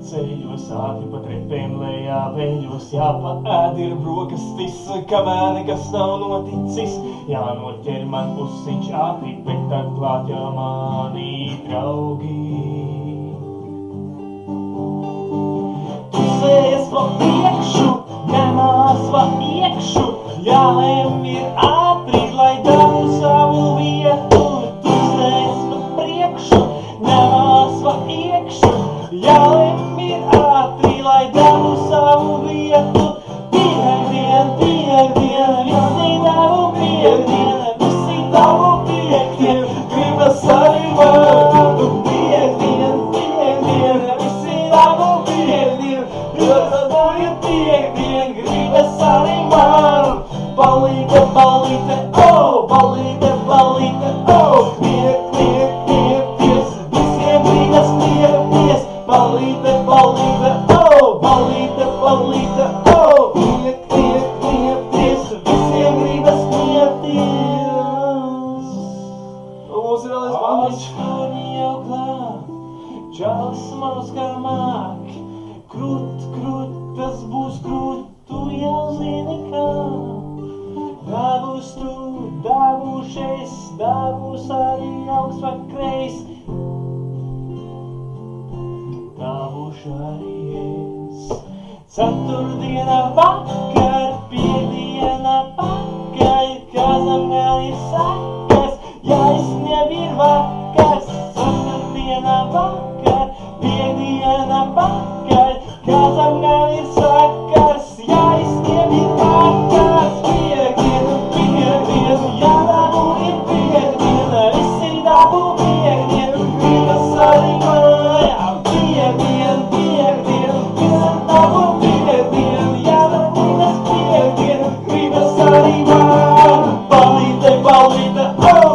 ceļos, ātri pa trepēm lejā veļos, jāpaēd ir brokastis, kamēr nekas nav noticis, jānoķer man pusiņš ātri, bet tad klāt jau mani draugi. Tusējas pa iekšu, ņemās pa iekšu, jālem ir ātri, lai dabu savu vietu. Tusējas pa priekšu, ņemās pa iekšu, jālem ir ātri, lai dabu savu vietu. Piekdien, visi dabu piekdien, visi dabu piekdien, gribas arī man. Piekdien, visi dabu piekdien, gribas arī man. Balīte, oh, balīte, oh, kniep, visiem gribas kniepties. Balīte, oh, balīte, oh, kniepties, visiem gribas kniepties. Mums ir vēl aizpāniņš. Aizpāni jau klāt, čalis maus kā māk, krut, tas būs krut, tu jau zini kā. Dabūs tu, dabūs es, dabūs arī augsts vai kreis. Dabūšu arī es. Ceturtdiena vakar, piekdiena pakaļ, kazam vēl ir sakas, jāizsnieb ir vakars. Ceturtdiena vakar, piekdiena pakaļ, kazam vēl ir sakas, jāizsnieb ir vakars. Piekdiena, jādabū ir piekdiena, visi dabū piekdienu, gribas arī mājām. Piekdiena, visi dabū piekdienu, jādabū piekdienu, gribas arī mājām. Balīte, oh!